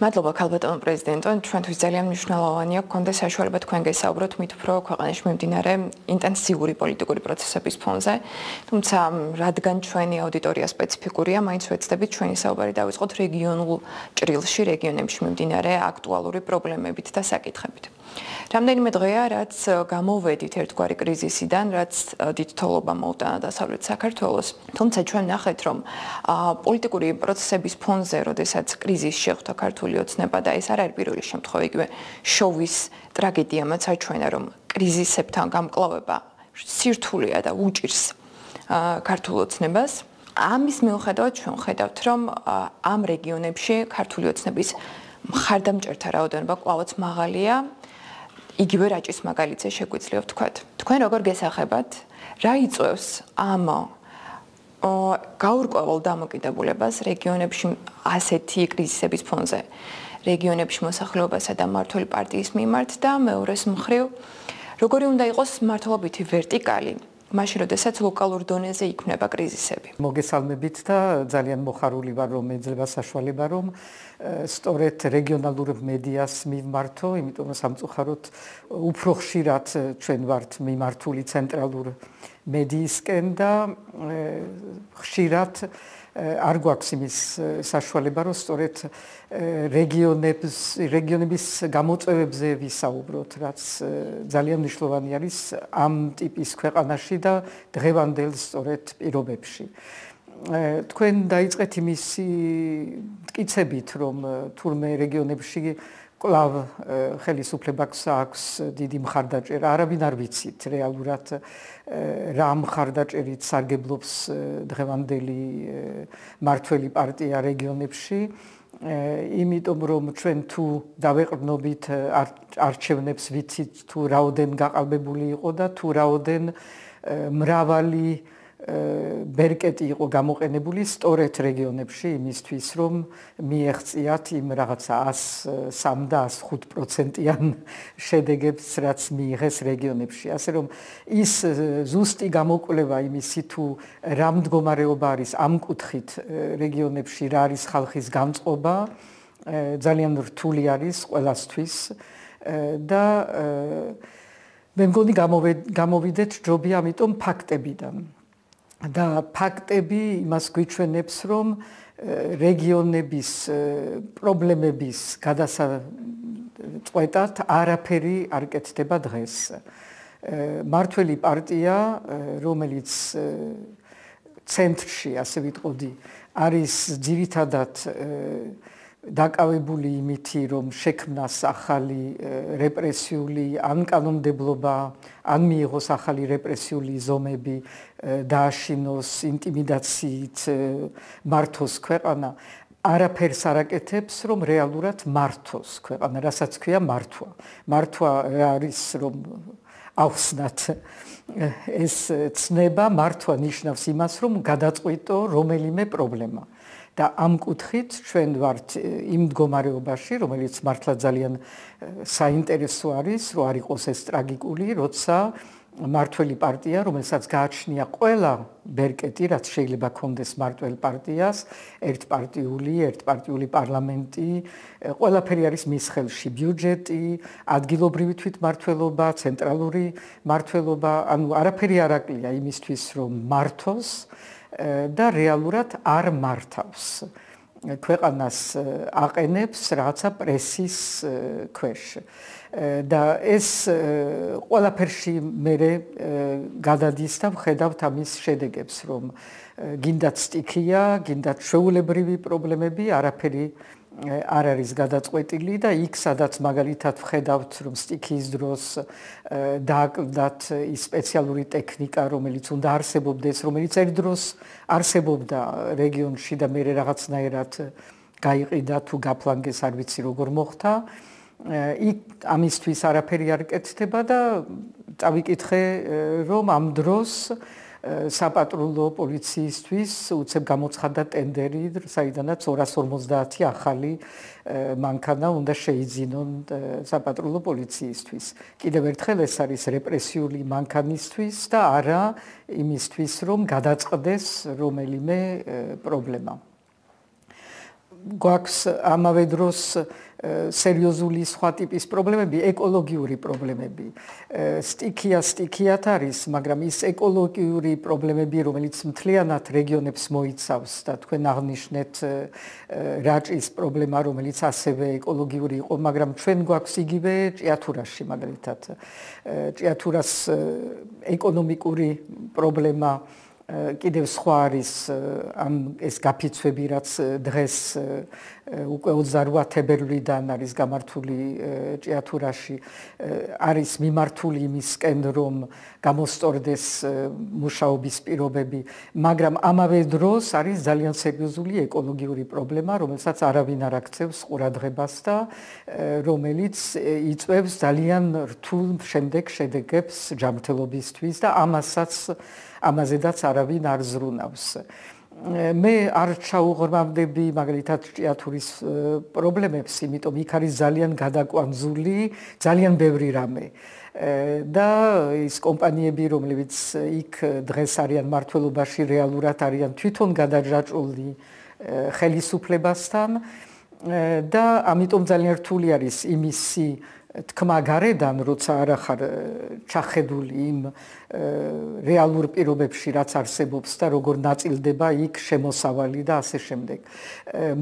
მადლობა ქალბატონო პრეზიდენტო, ჩვენთვის ძალიან მნიშვნელოვანია გქონდეს საშუალება თქვენ გესაუბროთ მით უფრო ქვეყანაში მიმდინარე ინტენსიური პოლიტიკური პროცესების ფონზე. თუმცა, რადგან ჩვენი აუდიტორია სპეციფიკურია, მაინც ვეცდებით ჩვენი საუბარი დავიწყოთ რეგიონულ ჭრილში, რეგიონებში მიმდინარე აქტუალური პრობლემებით და საკითხებით. რამდენიმე დღეა, რაც გამოვედით ერთგვარი კრიზისიდან, რაც დიდ თოლობა მოუტანა დასავლეთ საქართველოს. თუმცა ჩვენ ნახეთ, რომ პოლიტიკური პროცესების ფონზე, როდესაც კრიზისში შეხვდა ქართული ოცნება და ეს არ არის პირველი შემთხვევა, იგივე შოვის ტრაგედიამაც აჩვენა, რომ კრიზისებთან გამკლავება სირთულეა და უჭირს ქართულ ოცნებას. ამის მიუხედავად ჩვენ ხედავთ, რომ ამ რეგიონებში ქართული ოცნების მხარდამჭერთა რაოდენობა კვლავაც მაღალია. იგივე რაჭის მაგალითზე შეგვიძლია ვთქვათ. თქვენ როგორ გესახებათ, რა იწვევს ამ გაურკვეველ დამოკიდებულებას რეგიონებში ასეთი კრიზისების ფონზე, რეგიონებში მოსახლეობასა და მმართველი პარტიის მიმართ და მეორეს მხრივ, როგორი უნდა იყოს მმართველობითი ვერტიკალი, მაშინ როდესაც ლოკალურ დონეზე იქმნება კრიზისები. მოგესალმებით და ძალიან მოხარული ვარ, რომ ეძლევა საშუალება, რომ სწორედ რეგიონალურ მედიას მივმართო, იმიტომ რომ სამწუხაროდ უფრო ხშირად ჩვენ ვართ მიმართული ცენტრალურ მედიისკენ და ხშირად არ გვაქვს იმის საშუალება, რომ სწორედ რეგიონების გამოწვევებზე ვისაუბროთ, რაც ძალიან მნიშვნელოვანი არის ამ ტიპის ქვეყანაში და დღევანდელ სწორედ პირობებში. თქვენ დაიწყეთ იმისი მტკიცებით, რომ თურმე რეგიონებში კვლავ ხელისუფლებას აქვს დიდი მხარდაჭერა. არავინ არ ვიცით რეალურად რა მხარდაჭერით სარგებლობს დღევანდელი მმართველი პარტია რეგიონებში. იმიტომ რომ ჩვენ თუ დავეყრდნობით არჩევნებს ვიცით თუ რაოდენ გაყალბებული იყო და თუ რაოდენ მრავალი ბერკეტი იყო გამოყენებული სწორედ რეგიონებში იმისთვის რომ მიეღწიათ იმ რაღაცა 103 და 105%-იან შედეგებს რაც მიიღეს რეგიონებში. ასე რომ ის ზუსტი გამოკვლევა იმისი თუ რა მდგომარეობა არის ამ კუთხით რეგიონებში, რა არის ხალხის განწყობა, ძალიან რთული არის ყველასთვის და მე მგონი გამოვიდეთ ჯობია ამიტომ ფაქტებიდან. და ფაქტები იმას გვიჩვენებს, რომ რეგიონების პრობლემების გადასაწყვეტად არაფერი არ კეთდება დღეს. მმართველი პარტია, რომელიც ცენტრში, ასე ვიტყოდი, არის ძირითადად დაკავებული იმითი, რომ შექმნას ახალი რეპრესიული ან კანონმდებლობა, ან მიიღოს ახალი რეპრესიული ზომები, დააშინოს ინტიმიდაციით მართოს ქვეყანა, არაფერს არ აკეთებს, რომ რეალურად მართოს ქვეყანა, რასაც ქვია მართვა. მართვა არის, რომ ავხსნათ ეს ცნება, მართვა ნიშნავს იმას, რომ გადაწყვიტო რომელიმე პრობლემა. და ამ კუთხით ჩვენ ვართ იმ მდგომარეობაში, რომელიც მართლა ძალიან საინტერესო არის, რომ არ იყოს ეს ტრაგიკული, როცა მმართველი პარტია, რომელსაც გააჩნია ყველა ბერკეტი, რაც შეიძლება ქონდეს მმართველ პარტიას, ერთპარტიული პარლამენტი, ყველაფერი არის მის ხელში, ბიუჯეტი, ადგილობრივი თვითმმართველობა, ცენტრალური მმართველობა, ანუ არაფერი არ აკლია იმისთვის, რომ მართოს და რეალურად არ მართავს. ქვეყანას აყენებს რაღაცა პრესის ქვეშ. და ეს ყველაფერში მე გადადის და ვხედავთ ამის შედეგებს, რომ გინდათ სტიქია, გინდათ ჩვეულებრივი პრობლემები, არაფერი არ არის გადაწყვეტილი და იქ სადაც მაგალითად ვხედავთ, რომ სტიქიის დროს დააკლდათ ის სპეციალური ტექნიკა, რომელიც უნდა არსებობდეს, რომელიც ერთ დროს არსებობდა რეგიონში და მე რაღაცნაირად გაიყიდა თუ გაფლანგეს, არ ვიცი როგორ მოხდა. იქ ამისთვის არაფერი არ კეთდება და წავიკითხე, რომ ამ დროს საპატრულო პოლიციისთვის უცებ გამოცხადდა ტენდერი, საიდანაც 250 ახალი მანქანა უნდა შეიძინონ საპატრულო პოლიციისთვის. კიდევ ერთხელ ეს არის რეპრესიული მანქანისთვის და არა იმისთვის, რომ გადაწყდეს რომელიმე პრობლემა. გვაქვს ამავე დროს სერიოზული სხვა ტიპის პრობლემები, ეკოლოგიური პრობლემები. სტიქიათ არის, მაგრამ ის ეკოლოგიური პრობლემები, რომელიც მთლიანად რეგიონებს მოიცავს და თქვენ აღნიშნეთ რაჭის პრობლემა, რომელიც ასევე ეკოლოგიური იყო, მაგრამ ჩვენ გვაქვს იგივე ჭიათურაში, მაგალითად. ჭიათურას ეკონომიკური პრობლემა კიდევ სხვა არის ეს გაფიცვები, რაც დღეს უკვე 28 თებერვლიდან არის გამართული ჭიათურაში, არის მიმართული იმისკენ, რომ გამოსწორდეს მუშაობის პირობები, მაგრამ ამავე დროს არის ძალიან სერიოზული ეკოლოგიური პრობლემა, რომელსაც არავინ არ აქცევს ყურადღებას და რომელიც იწვევს ძალიან რთულ შემდეგ შედეგებს ჯანმრთელობისთვის და ამაზედაც არავინ არ ზრუნავს. მე არ ჩაუღრმავდები მაგალითად ჭიათურის პრობლემებს, იმიტომ იქ არის ძალიან გადაკვანძული, ძალიან ბევრი რამე. და ის კომპანიები, რომლებიც იქ დღეს არიან მმართველობაში, რეალურად არიან თვითონ გადაჯაჭვული ხელისუფლებასთან და ამიტომ ძალიან რთული არის იმისი თქმა გარედან, როცა არ ახარ ჩახედული იმ რეალურ პირობებში, რაც არსებობს და როგორ ნაწილდება იქ შემოსავალი და ასე შემდეგ.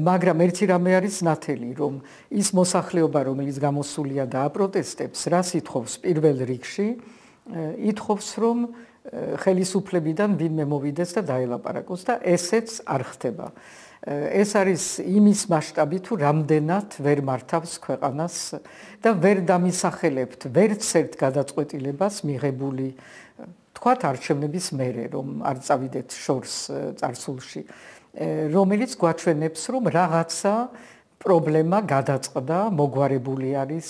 მაგრამ ერთი რამე არის ნათელი, რომ ის მოსახლეობა, რომელიც გამოსულია და აპროტესტებს, რას ითხოვს პირველ რიგში, ითხოვს, რომ ხელისუფლებიდან ვინმე მოვიდეს და დაელაპარაკოს და ესეც არ ხდება. ეს არის იმის მასშტაბი, თუ რამდენად ვერ მართავს ქვეყანას და ვერ დამისახელებთ ვერც ერთ გადაწყვეტილებას მიღებული თქვათ არჩევნების მერე, რომ არ წავიდეთ შორს წარსულში, რომელიც გვაჩვენებს, რომ რაღაცა პრობლემა გადაწყდა, მოგვარებული არის,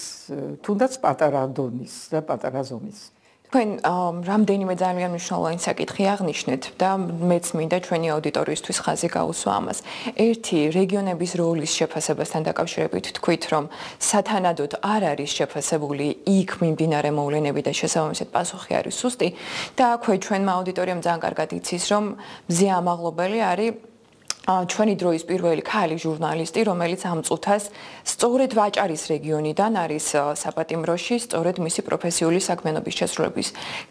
თუნდაც პატარა დონის და პატარა ზომის. თქვენ რამდენიმე ძალიან მნიშვნელოვანი საკითხი აღნიშნეთ და მეც მინდა ჩვენი აუდიტორიისთვის ხაზი გაუსვა ამას. ერთი, რეგიონების როლის შეფასებასთან დაკავშირებით თქვით, რომ სათანადოდ არ არის შეფასებული იქ მიმდინარე მოვლენები და შესაბამისად პასუხი არის სუსტი და აქვე ჩვენმა აუდიტორიამ ძალიან კარგად იცის, რომ მზე ამაღლობელი არის ჩვენი დროის პირველი ქალი ჟურნალისტი, რომელიც ამ წუთას სწორედ ვაჭარის რეგიონიდან არის საპატიმროში, სწორედ მისი პროფესიული საქმიანობის შესრულების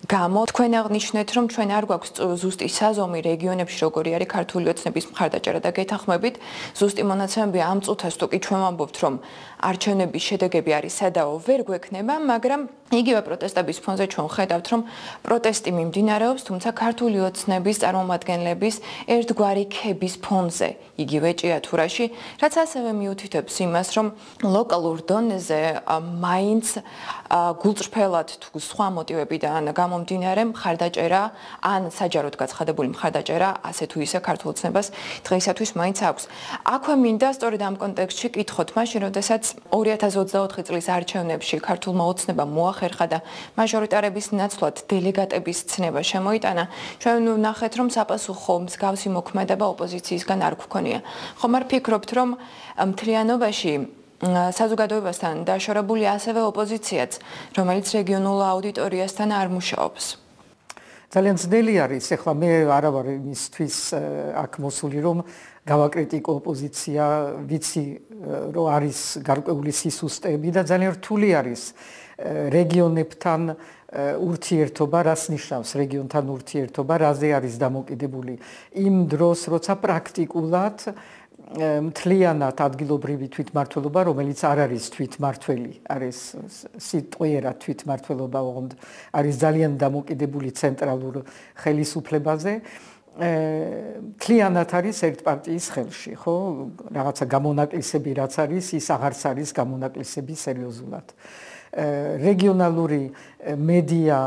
გამო. თქვენ აღნიშნეთ, რომ ჩვენ არ გვაქვს ზუსტი საზომი რეგიონებში, როგორი არის ქართული ოცნების მხარდაჭერა და გეთანხმებით, ზუსტი მონაცემები ამ წუთას თუ კი ჩვენ ვამბობთ, რომ არჩევნების შედეგები არის სადაო, ვერ გვექნება, მაგრამ იგივე პროტესტების ფონზე ჩვენ ხედავთ, რომ პროტესტი მიმდინარეობს, თუმცა ქართული ოცნების წარმომადგენლების ერთგვარი ქების ფონზე, იგივე ჭიათურაში, რაც ასევე მიუთითებს იმას, რომ ლოკალურ დონეზე მაინც გულწრფელად თუ სხვა მოტივებიდან გამომდინარე მხარდაჭერა ან საჯაროდ გაცხადებული მხარდაჭერა ასე თუ ისე ქართულ ოცნებას დღეისათვის მაინც აქვს. აქვე მინდა სწორედ ამ კონტექსტში კითხოთ, მაშინ როდესაც 2024 წლის არჩევნებში ქართულმა ოცნებამ მოახერხა და მაჟორიტარების ნაცვლად დელეგატების ცნება შემოიტანა, ჩვენ ვნახეთ, რომ საპასუხო მსგავსი მოქმედება ოპოზიციისგან არ გვქონია. ხომ არ ფიქრობთ, რომ მთლიანობაში საზოგადოებასთან დაშორებული ასევე ოპოზიციაც, რომელიც რეგიონულ აუდიტორიასთან არ მუშაობს? ძალიან ძნელი არის, ეხლა მე არ ვარ იმისთვის აქ მოსული, რომ გავაკრიტიკო ოპოზიცია, ვიცი, რომ არის გარკვეული სისუსტეები და ძალიან რთული არის რეგიონებთან ურთიერთობა, რას ნიშნავს რეგიონთან ურთიერთობა, რაზე არის დამოკიდებული იმ დროს, როცა პრაქტიკულად მთლიანად ადგილობრივი თვითმმართველობა, რომელიც არ არის თვითმმართველი, არის სიტყვიერად თვითმმართველობა, ოღონდ არის ძალიან დამოკიდებული ცენტრალურ ხელისუფლებაზე, მთლიანად არის ერთ პარტიის ხელში, ხო? რაღაცა გამონაკლისები რაც არის, ის აღარც არის გამონაკლისები სერიოზულად. რეგიონალური მედია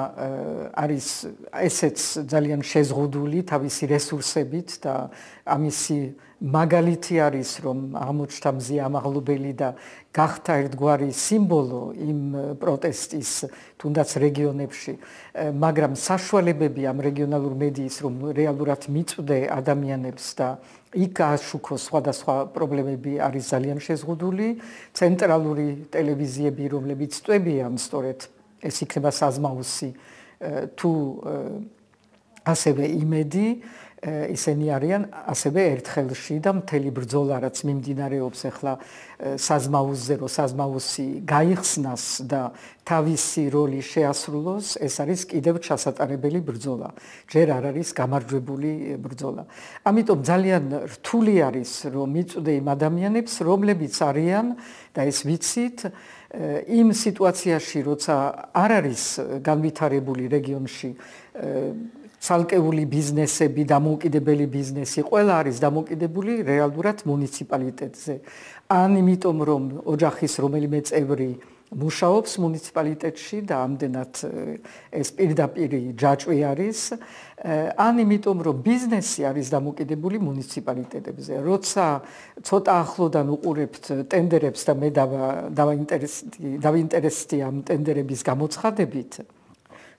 არის ესეც ძალიან შეზღუდული თავისი რესურსებით და ამისი მაგალითი არის, რომ აღმოჩნდა მზე ამაღლობელი და გახდა ერთგვარი სიმბოლო იმ პროტესტის თუნდაც რეგიონებში, მაგრამ საშუალებები ამ რეგიონალურ მედიის, რომ რეალურად მიწვდე ადამიანებს და იქ აშუქოს სხვადასხვა პრობლემები არის ძალიან შეზღუდული. ცენტრალური ტელევიზიები, რომლებიც წვევიან სწორედ ეს იქნება საზმაუსი თუ ასევე იმედი, ისინი არიან ასევე ერთხელში და მთელი ბრძოლა რაც მიმდინარეობს ახლა საზმაუსზე რომ საზმაუსი გაიხსნას და თავისი როლი შეასრულოს ეს არის კიდევ ჩასატარებელი ბრძოლა ჯერ არ არის გამარჯვებული ბრძოლა ამიტომ ძალიან რთული არის რომ მიწვდე იმ ადამიანებს რომლებიც არიან და ეს ვიცით იმ სიტუაციაში როცა არ არის განვითარებული რეგიონში ცალკეული ბიზნესები, დამოუკიდებელი ბიზნესი, ყველა არის დამოუკიდებული რეალურად მუნიციპალიტეტზე. ან იმიტომ რომ ოჯახის რომელიმე წევრი მუშაობს მუნიციპალიტეტში და ამდენად ეს პირდაპირ ჯაჭვი არის, ან იმიტომ რომ ბიზნესი არის დამოუკიდებული მუნიციპალიტეტებზე. როცა ცოტა ახლოდან უყურებთ ტენდერებს და მე დავინტერესდი ამ ტენდერების გამოცხადებით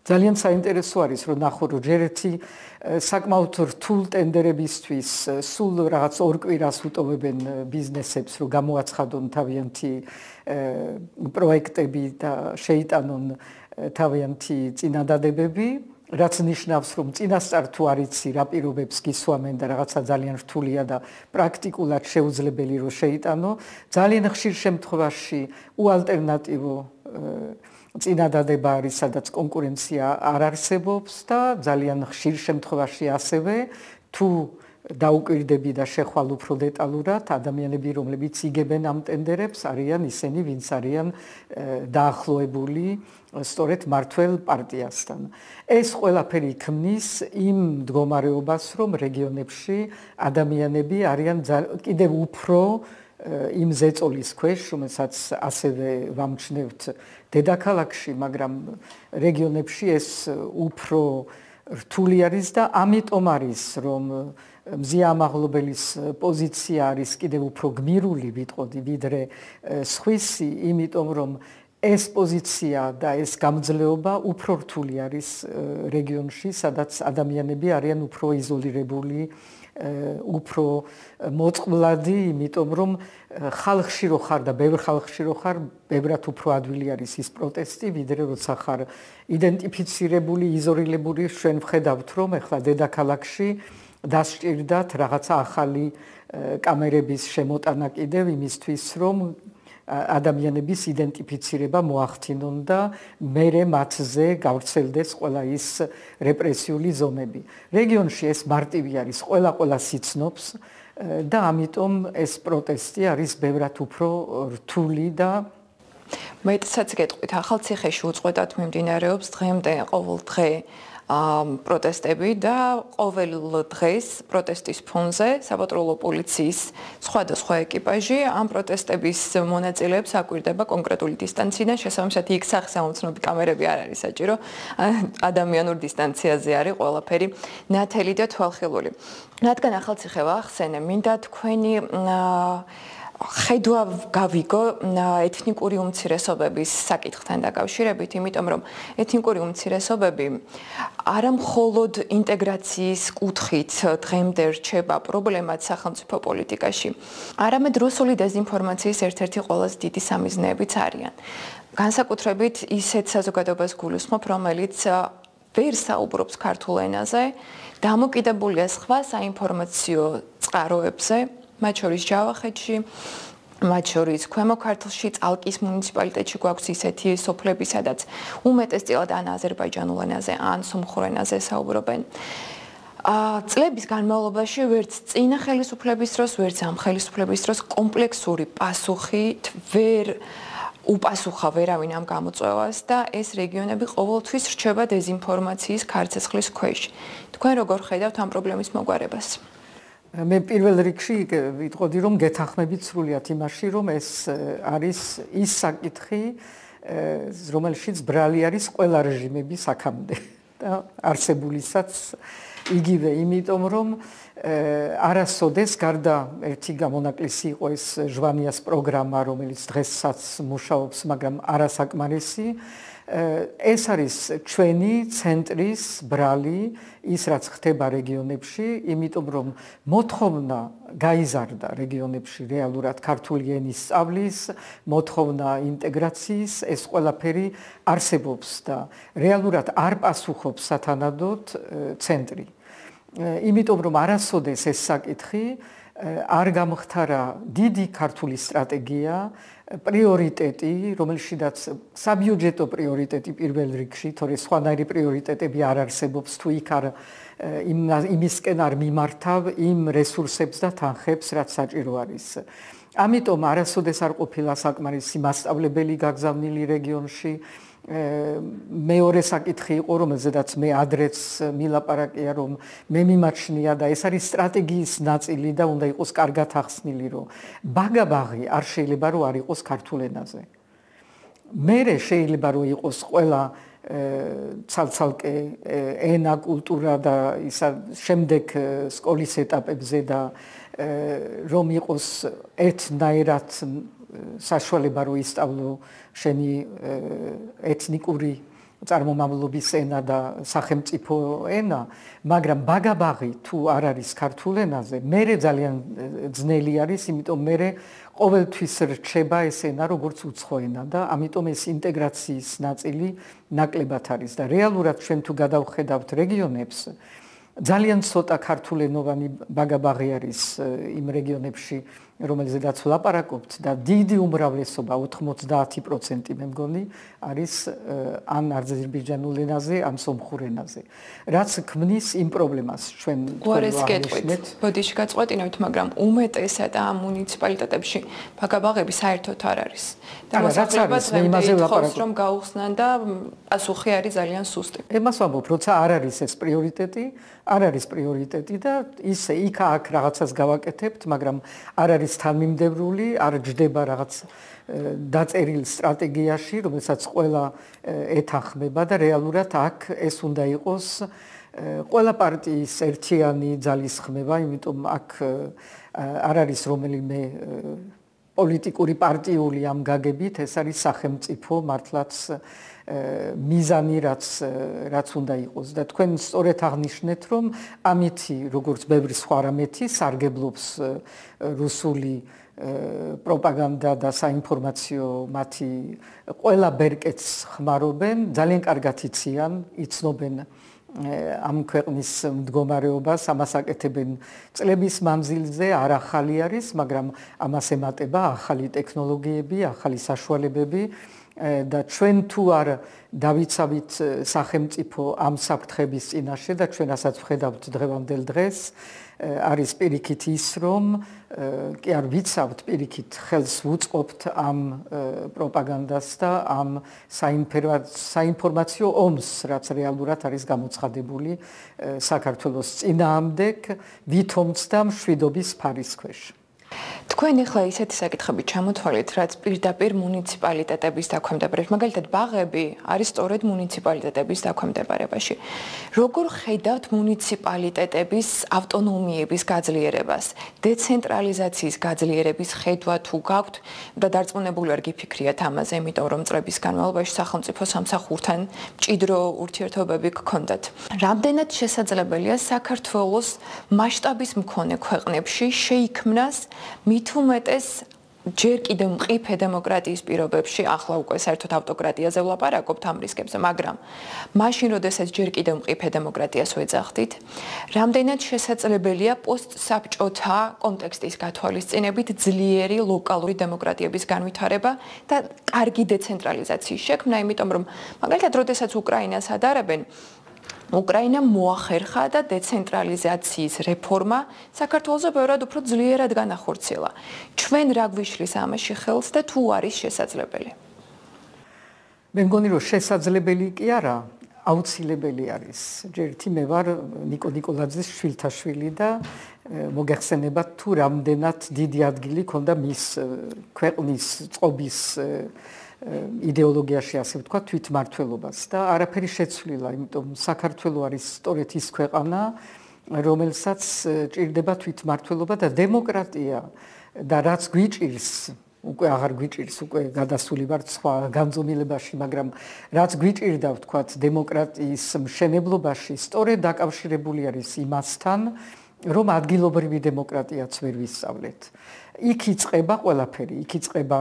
ძალიან საინტერესო არის რომ ნახო რომ ჯერ ერთი საკმაოდ რთულ ტენდერებისთვის სულ რაღაც ორ კვირას უტოვებენ ბიზნესებს რომ გამოაცხადონ თავიანთი პროექტები და შეიტანონ თავიანთი წინადადებები რაც ნიშნავს რომ წინასწარ თუ არ იცი რა პირობებს გისვამენ და რაღაცა ძალიან რთულია და პრაქტიკულად შეუძლებელი რომ შეიტანო ძალიან ხშირ შემთხვევაში უალტერნატივო წინადადება არის, სადაც კონკურენცია არ არსებობს და ძალიან ხშირ შემთხვევაში ასევე თუ დაუკვირდები და შეხვალ უფრო დეტალურად ადამიანები, რომლებიც იგებენ ამ ტენდერებს, არიან ისინი, ვინც არიან დაახლოებული სწორედ მართველ პარტიასთან. ეს ყველაფერი ქმნის იმ მდგომარეობას, რომ რეგიონებში ადამიანები არიან კიდევ უფრო იმ ზეწოლის ქვეშ, რომელსაც ასევე ვამჩნევთ დედაქალაქში, მაგრამ რეგიონებში ეს უფრო რთული არის და ამიტომ არის, რომ მზია ამაღლობელის პოზიცია არის კიდევ უფრო გმირული ვიტყოდი, ვიდრე სხვისი, იმიტომ რომ ეს პოზიცია და ეს გამძლეობა უფრო რთული არის რეგიონში, სადაც ადამიანები არიან უფრო იზოლირებული უფრო მოწყვლადი, იმიტომ რომ ხალხში რო ხარ და ბევრ ხალხში რო ხარ, ბევრად უფრო ადვილი არის ის პროტესტი, ვიდრე როცა ხარ იდენტიფიცირებული, იზოლირებული, ჩვენ ვხედავთ, რომ ახლა დედაქალაქში დასჭირდათ რაღაცა ახალი კამერების შემოტანა კიდევ იმისთვის, რომ ადამიანების იდენტიფიცირება მოახდინონ და მერე მათზე გავრცელდეს ყველა ის რეპრესიული ზონები. რეგიონში ეს მარტივი არის, ყველა სიცნობს და ამიტომ ეს პროტესტი არის ბევრად უფრო რთული და მეტსაც გეტყვით, ახალციხეში უწყვეტად მიმდინარეობს დღემდე ყოველ დღე პროტესტები და ყოველ დღეს პროტესტის ფონზე საპატრულო პოლიციის სხვადასხვა ეკიპაჟი ამ პროტესტების მონაწილეებს აკვირდება კონკრეტული დისტანციიდან, შესაბამისად იქ სახსაუცნობი კამერები არ არის საჭირო, ადამიანურ დისტანციაზე არის ყველაფერი ნათელი და თვალხილული. რადგან ახალციხე ვახსენე, მინდა თქვენი ხედვა გავიგო ეთნიკური უმცირესობების საკითხთან დაკავშირებით, იმიტომ რომ ეთნიკური უმცირესობები არა მხოლოდ ინტეგრაციის კუთხით დღემდე რჩება პრობლემად სახელმწიფო პოლიტიკაში, არამედ რუსული დეზინფორმაციის ერთ-ერთი ყველაზე დიდი სამიზნეებიც არიან. განსაკუთრებით ისეთ საზოგადოებას გულისხმობ, რომელიც ვერ საუბრობს ქართულ ენაზე, დამოკიდებულია სხვა საინფორმაციო წყაროებზე, მათ შორის ჯავახეთში, მათ შორის ქვემო ქართლში, წალკის მუნიციპალიტეტში გვაქვს ისეთი სოფლები, სადაც უმეტესწილად ან აზერბაიჯანულ ენაზე, ან სომხურ ენაზე საუბრობენ. წლების განმავლობაში ვერც წინა ხელისუფლების დროს, ვერც ამ ხელისუფლების დროს კომპლექსური პასუხით ვერ უპასუხა ვერავინ ამ გამოწვევას და ეს რეგიონები ყოველთვის რჩება დეზინფორმაციის ქარცეცხლის ქვეშ. თქვენ როგორ ხედავთ ამ პრობლემის მოგვარებას? მე პირველ რიგში ვიტყოდი რომ გეთანხმებით სრულიად იმაში რომ ეს არის ის საკითხი რომელშიც ბრალი არის ყველა რეჟიმების აქამდე და არსებულისაც იგივე იმიტომ რომ არასოდეს გარდა ერთი გამონაკლისი იყო ეს ჟვანიას პროგრამა რომელიც დღესაც მუშაობს მაგრამ არასაკმარისი ეს არის ჩვენი ცენტრის ბრალი ის რაც ხდება რეგიონებში, იმიტომ რომ მოთხოვნა გაიზარდა რეგიონებში რეალურად ქართული ენის სწავლის, მოთხოვნა ინტეგრაციის, ეს ყველაფერი არსებობს და რეალურად არ პასუხობს სათანადოდ ცენტრი. იმიტომ რომ არასოდეს ეს საკითხი არ გამختარა დიდი ქართული სტრატეგია, პრიორიტეტი, რომელშიც საბიუჯეტო პრიორიტეტი პირველ რიგში, თორე სხვანაირი პრიორიტეტები არ არსებობს თუ იქ არ იმისკენ არ მიმართავ იმ რესურსებს და თანხებს, რაც საჭირო არის. ამიტომ არასოდეს არ ყოფილა საკმარისი მასშტაბებელი გაგზავნილი რეგიონში. მეორე საკითხი იყო, რომელზედაც მე ადრეც მილაპარაკია, რომ მე მიმაჩნია და ეს არის სტრატეგიის ნაწილი და უნდა იყოს კარგად ახსნილი, რომ ბაგაბაღი არ შეიძლება რომ არ იყოს ქართულ ენაზე. მერე შეიძლება რომ იყოს ყველა ცალ-ცალკე ენა, კულტურა და ისა შემდეგ სკოლის ეტაპებზე და რომ იყოს ერთნაირად საშუალება რომ ისწავლო შენი ეთნიკური წარმომავლობის ენა და სახელმწიფო ენა, მაგრამ ბაგაბაღი თუ არ არის ქართულ ენაზე, მერე ძალიან ძნელი არის, იმიტომ მერე ყოველთვის რჩება ეს ენა როგორც უცხო ენა და ამიტომ ეს ინტეგრაციის ნაწილი ნაკლებად არის და რეალურად ჩვენ თუ გადავხედავთ რეგიონებს, ძალიან ცოტა ქართულენოვანი ბაგაბაღი არის იმ რეგიონებში, რომელზედაც ვლაპარაკობთ და დიდი უმრავლესობა 90% მე მგონი არის ან აზერბაიჯანულ ენაზე, ან სომხურ ენაზე. რაც ქმნის იმ პრობლემას ჩვენ გვარესკეთვით. ბოდიში გაწყვეტინებთ, მაგრამ უმეტესად ამ მუნიციპალიტეტებში ბაგაბაღები საერთოდ არ არის. და მოსახლეობას იმაზე ვლაპარაკობ, რომ გაუხსნან და პასუხი არის ძალიან სუსტი. ემას ვამბობ, როცა არ არის ეს პრიორიტეტი, არ არის პრიორიტეტი და ისე იქ-აქ რაღაცას გავაკეთებთ, მაგრამ არ არის თანმიმდევრული, არ ჯდება რაღაც დაწერილ სტრატეგიაში, რომელსაც ყველა ეთანხმება და რეალურად აქ ეს უნდა იყოს ყველა პარტიის ერთიანი ძალისხმევა, იმიტომ აქ არ არის რომელიმე პოლიტიკური პარტიული ამ გაგებით, ეს არის სახელმწიფო მართლაც მიზანი რაც უნდა იყოს და თქვენ სწორედ აღნიშნეთ, რომ ამითი როგორც ბევრი სხვა რამეთი სარგებლობს რუსული პროპაგანდა და საინფორმაციო მათი ყველა ბერკეტს ხმარობენ, ძალიან კარგად იცნობენ ამ ქვეყნის მდგომარეობას, ამას აკეთებენ წლების მანძილზე, არ ახალი არის, მაგრამ ამას ემატება ახალი ტექნოლოგიები, ახალი საშუალებები და ჩვენ თუ არ დავიცავით სახელმწიფო ამ საფრთხების წინაშე და ჩვენ ასაც ვხედავთ დღევანდელ დღეს არის პირიქით ის რომ კი არ ვიცავთ პირიქით ხელს ვუწყობთ ამ პროპაგანდას და ამ საინფორმაციო ომს, რაც რეალურად არის გამოცხადებული საქართველოს წინააღმდეგ ვითომც და მშვიდობის ფარის ქვეშ. თქვენ ახლა ისეთი საკითხები ჩამოთვალეთ, რაც პირდაპირ მუნიციპალიტეტების დაქვემდებარებაში, მაგალითად ბაღები არის სწორედ მუნიციპალიტეტების დაქვემდებარებაში. როგორ ხედავთ მუნიციპალიტეტების ავტონომიების გაძლიერებას, დეცენტრალიზაციის გაძლიერების ხედვა თუ გაქვთ და დარწმუნებული ვარ გიფიქრიათ ამაზე, იმიტომ რომ წლების განმავლობაში სახელმწიფო სამსახურთან მჭიდრო ურთიერთობები გქონდათ. რამდენად შესაძლებელია საქართველოს მასშტაბის მქონე ქვეყნებში შეიქმნას მით უმეტეს ჯერ კიდევ მყიფე დემოკრატიის პირობებში, ახლა უკვე საერთოდ ავტოკრატიაზე ვლაპარაკობთ ამ რისკებზე, მაგრამ მაშინ, როდესაც ჯერ კიდევ მყიფე დემოკრატიას ვეძახდით, რამდენად შესაძლებელია პოსტსაბჭოთა კონტექსტის გათვალისწინებით ძლიერი ლოკალური დემოკრატიების განვითარება და კარგი დეცენტრალიზაციის შექმნა, იმიტომ რომ მაგალითად, როდესაც უკრაინას ადარებენ, უკრაინამ მოახერხა და დეცენტრალიზაციის რეფორმა საქართველოს ბევრად უფრო ძლიერად განახორციელა. ჩვენ რა გვიშლის ამაში ხელს და თუ არის შესაძლებელი? მე მგონი რომ შესაძლებელი კი არა, აუცილებელი არის. ჯერთი მე ვარ ნიკო ნიკოლაძის შვილთაშვილი და მოგეხსენებათ თუ რამდენად დიდი ადგილი ჰქონდა მის ქვეყნის წყობის იდეოლოგიაში, ასე ვთქვათ, თვითმმართველობას და არაფერი შეცვლილა, იმიტომ საქართველო არის სწორედ ის ქვეყანა, რომელსაც ჭირდება თვითმმართველობა და დემოკრატია და რაც გვიჭირს, უკვე აღარ გვიჭირს, უკვე გადასული ვართ სხვა განზომილებაში, მაგრამ რაც გვიჭირდა, ვთქვათ, დემოკრატიის მშენებლობაში, სწორედ დაკავშირებული არის იმასთან, რომ ადგილობრივი დემოკრატიაც ვერ ვისწავლეთ. იქ იწყება ყველაფერი, იქ იწყება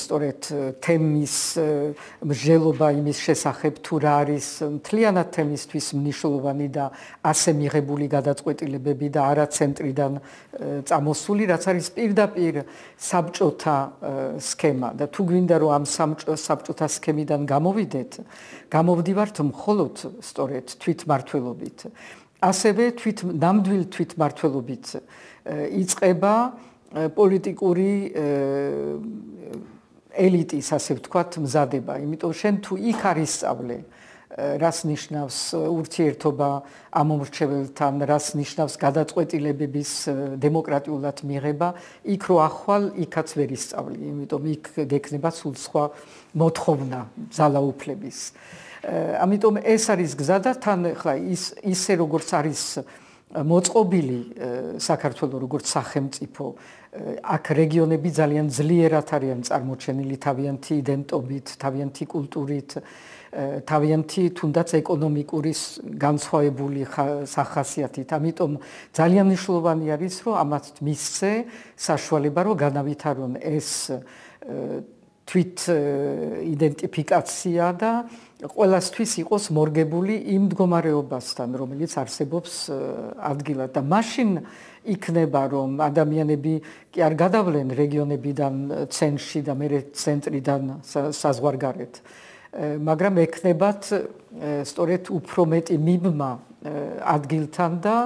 სწორედ თემის მსჯელობა იმის შესახებ თუ რა არის მთლიანად თემისთვის მნიშვნელოვანი და ასე მიღებული გადაწყვეტილებები და არა ცენტრიდან წამოსული, რაც არის პირდაპირ საბჭოთა სქემა და თუ გვინდა რომ ამ საბჭოთა სქემიდან გამოვიდეთ, გამოვდივართ მხოლოდ სწორედ თვითმმართველობით. ასევე ნამდვილ თვითმმართველობით იწყება პოლიტიკური ელიტის, ასე ვთქვათ, მზადება. იმიტომ შენ თუ იქ არ ისწავლე, რას ნიშნავს ურთიერთობა ამომრჩეველთან, რას ნიშნავს გადაწყვეტილებების დემოკრატიულად მიღება, იქ რო ახვალ, იქაც ვერ ისწავლი. იმიტომ იქ გექნება სულ სხვა მოთხოვნა ძალაუფლების. ამიტომ ეს არის გზა და თან ხლა ისე როგორც არის მოწყობილი საქართველო როგორც სახელმწიფო, აქ რეგიონები ძალიან ძლიერად არიან წარმოჩენილი თავიანთი იდენტობით, თავიანთი კულტურით, თავიანთი თუნდაც ეკონომიკური განსხვავებული სახასიათით. ამიტომ ძალიან მნიშვნელოვანი არის, რომ ამათ მისცე საშუალება, რომ განავითარონ ეს თვით იდენტიფიკაცია და ყველასთვის იყოს მორგებული იმ მდგომარეობასთან, რომელიც არსებობს ადგილად და მაშინ იქნება რომ ადამიანები კი არ გადავლენ რეგიონებიდან ცენტრში და მერე ცენტრიდან საზღვარგარეთ, მაგრამ ექნებათ სწორედ უფრო მეტი მიბმა ადგილთან და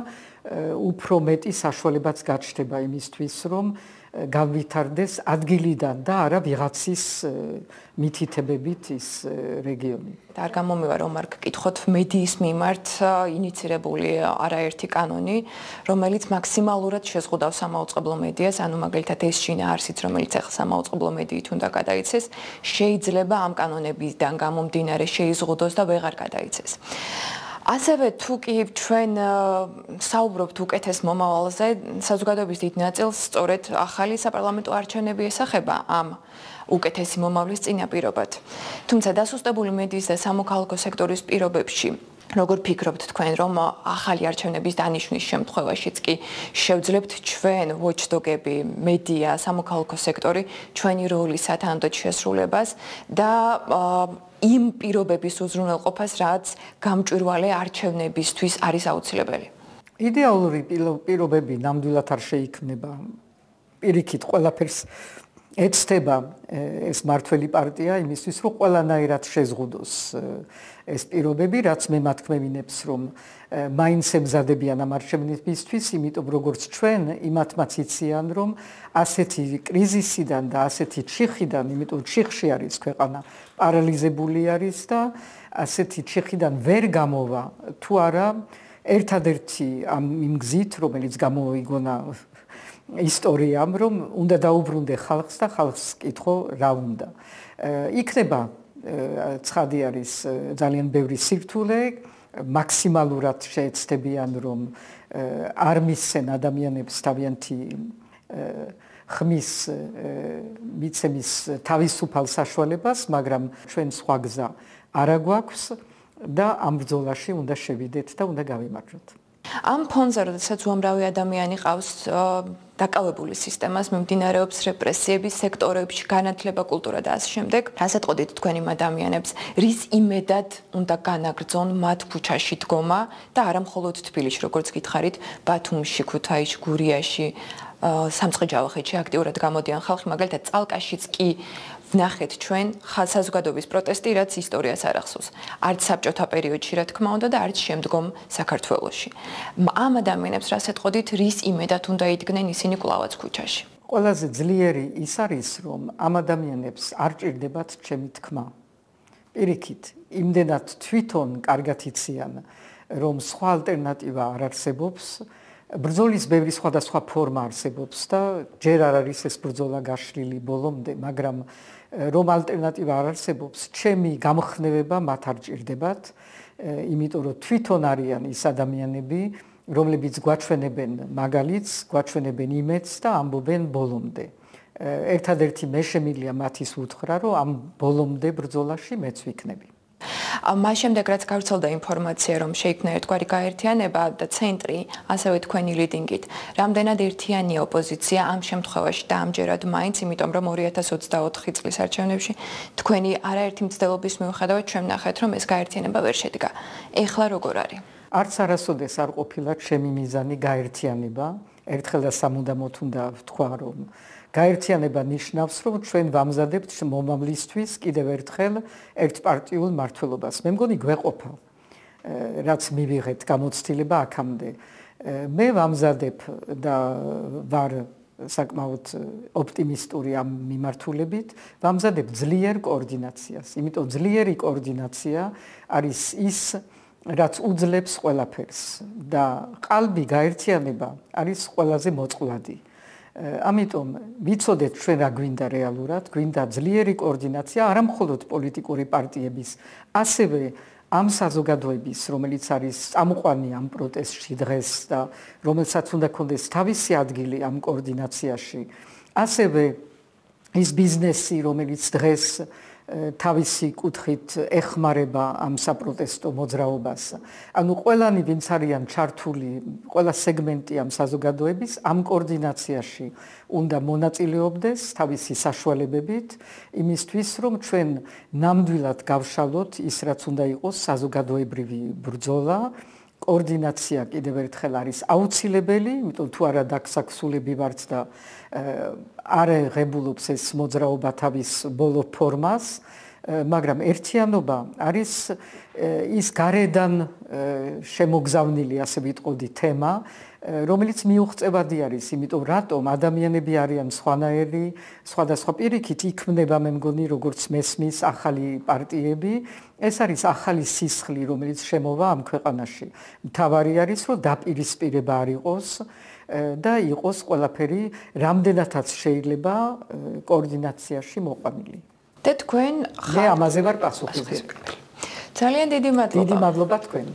უფრო მეტი საშუალებაც გაჩნდება იმისთვის, რომ განვითარდეს ადგილიდან და არა ვიღაცის მითითებებით ის რეგიონი. არ გამომივა რომ არ გკითხოთ მედიის მიმართ ინიცირებული არაერთი კანონი, რომელიც მაქსიმალურად შეზღუდავს სამაუწყებლო მედიას, ანუ მაგალითად ეს შინაარსიც, რომელიც ახლა სამაუწყებლო მედიით უნდა გადაიცეს, შეიძლება ამ კანონებიდან გამომდინარე შეიზღუდოს და ვეღარ გადაიცეს. ასევე თუ კი ჩვენ საუბრობთ უკეთეს მომავალზე, საზოგადოების დიდ ნაწილს სწორედ ახალი საპარლამენტო არჩევნები ესახება ამ უკეთესი მომავლის წინაპირობად. თუმცა დასუსტებული მედიის და სამოქალაქო სექტორის პირობებში როგორ ფიქრობთ თქვენ, რომ ახალი არჩევნების დანიშვნის შემთხვევაშიც კი შევძლებთ ჩვენ watchdog-ები, მედია, სამოქალაქო სექტორი ჩვენი როლის სათანადოდ შესრულებას და იმ პირობების უზრუნველყოფას, რაც გამჭვირვალე არჩევნებისთვის არის აუცილებელი. იდეალური პირობები ნამდვილად არ შეიქმნება. პირიქით ყველაფერს ეცდება ეს მართველი პარტია იმისთვის, რომ ყველანაირად შეზღუდოს ეს პირობები, რაც მე მათქმევინებს, რომ მაინც ემზადებიან ამ არჩევნებისთვის, იმიტომ როგორც ჩვენ იმათმაც იციან, რომ ასეთი კრიზისიდან და ასეთი ჩიხიდან, იმიტომ ჩიხში არის ქვეყანა, პარალიზებული არის და ასეთი ჩიხიდან ვერ გამოვა, თუ არა ერთადერთი იმ გზით, რომელიც გამოიგონა ისტორიამ, რომ უნდა დაუბრუნდე ხალხს და ხალხს კითხო რა უნდა. იქნება ცხადი არის ძალიან ბევრი სირთულე, მაქსიმალურად შეეცდებიან, რომ არ მისცენ ადამიანებს თავიანთი ხმის მიცემის თავისუფალ საშუალებას, მაგრამ ჩვენ სხვა გზა არ აგვაქვს და ამ ბრძოლაში უნდა შევიდეთ და უნდა გავიმარჯვოთ. ამ ფონზე, როდესაც უამრავი ადამიანი ყავს დაკავებული სისტემას, მიმდინარეობს რეპრესიების სექტორებში, განათლება, კულტურა და ასე შემდეგ. რას ეტყოდით თქვენ იმ ადამიანებს, რის იმედად უნდა განაგრძონ მათ ქუჩაში დგომა და არა მხოლოდ თბილისში, როგორც გითხარით, ბათუმში, ქუთაისში, გურიაში, სამცხე-ჯავახეთში აქტიურად გამოდიან ხალხი, მაგალითად წალკაშიც კი ვნახეთ ჩვენ საზოგადოების პროტესტი, რაც ისტორიას არ ახსოვს. არც საბჭოთა პერიოდში, რა თქმა უნდა, და არც შემდგომ საქართველოში. ამ ადამიანებს რას ეტყოდით, რის იმედად უნდა იდგნენ ისინი კვლავაც ქუჩაში? ყველაზე ძლიერი ის არის, რომ ამ ადამიანებს არ ჭირდებათ ჩემი თქმა. პირიქით, იმდენად თვითონ კარგად იციან, რომ სხვა ალტერნატივა არ არსებობს. ბრძოლის ბევრი სხვადასხვა ფორმა არსებობს და ჯერ არ არის ეს ბრძოლა გაშლილი ბოლომდე, მაგრამ რომ ალტერნატივა არ არსებობს, ჩემი გამხნევება მათ არ ჭირდებათ, იმიტომ რომ თვითონ არიან ის ადამიანები, რომლებიც გვაჩვენებენ მაგალითს, გვაჩვენებენ იმედს და ამბობენ ბოლომდე. ერთადერთი მე შემიძლია მათის უთხრა, რომ ამ ბოლომდე ბრძოლაში მეც ვიქნები. მას შემდეგ რაც გავრცელდა ინფორმაცია, რომ შეიქმნა ერთგვარი გაერთიანება და ცენტრი, ასევე თქვენი ლიდინგით, რამდენად ერთიანია ოპოზიცია ამ შემთხვევაში და ამჯერად მაინც, იმიტომ რომ 2024 წლის არჩევნებში თქვენი არაერთი მცდელობის მიუხედავად ჩვენ ვნახეთ, რომ ეს გაერთიანება ვერ შედგა. ეხლა როგორ არის? არც არასოდეს არ ყოფილა ჩემი მიზანი გაერთიანება. ერთხელ და სამუდამოდ უნდა ვთქვა, რომ გაერთიანება ნიშნავს, რომ ჩვენ ვამზადებთ მომავლისთვის კიდევ ერთხელ ერთპარტიულ მმართველობას. მე მგონი გვეყოფა, რაც მივიღეთ გამოცდილება აქამდე. მე ვამზადებ და ვარ საკმაოდ ოპტიმისტური ამ მიმართულებით, ვამზადებ ძლიერ კოორდინაციას. იმიტომ ძლიერი კოორდინაცია არის ის, რაც უძლებს ყველაფერს და ყალბი გაერთიანება არის ყველაზე მოწყვლადი. ამიტომ ვიცოდეთ ჩვენ რა გვინდა რეალურად, გვინდა ძლიერი კოორდინაცია არა მხოლოდ პოლიტიკური პარტიების, ასევე ამ საზოგადოების, რომელიც არის წამყვანი ამ პროტესტში დღეს და რომელსაც უნდა კონდეს თავისი ადგილი ამ კოორდინაციაში, ასევე ის ბიზნესი, რომელიც დღეს თავისი კუთხით ეხმარება ამ საპროტესტო მოძრაობას. ანუ ყველანი, ვინც არიან ჩართული, ყველა სეგმენტი ამ საზოგადოების ამ კოორდინაციაში უნდა მონაწილეობდეს თავისი საშუალებებით, იმისთვის, რომ ჩვენ ნამდვილად გავშალოთ ის, რაც უნდა იყოს საზოგადოებრივი ბრძოლა. კოორდინაცია კიდევ ერთხელ არის აუცილებელი, იმიტომ თუ არა დაგსაქსულები ვართ და არ ეღებულობს ეს მოძრაობა თავის ბოლო ფორმას, მაგრამ ერთიანობა არის ის გარედან შემოგზავნილი, ასე ვიტყოდი, თემა, რომელიც მიუღწევადი არის, იმიტომ რატომ ადამიანები არიან სხვანაირი, სხვადასხვა პირიქით იქმნება, მე მგონი, როგორც მესმის ახალი პარტიები, ეს არის ახალი სისხლი, რომელიც შემოვა ამ ქვეყანაში. მთავარი არის, რომ დაპირისპირება არ იყოს და იყოს ყველაფერი რამდენადაც შეიძლება კოორდინაციაში მოყვანილი. და თქვენ მე ამაზე ვარ პასუხისმგებელი. ძალიან დიდი მადლობა. დიდი მადლობა თქვენ.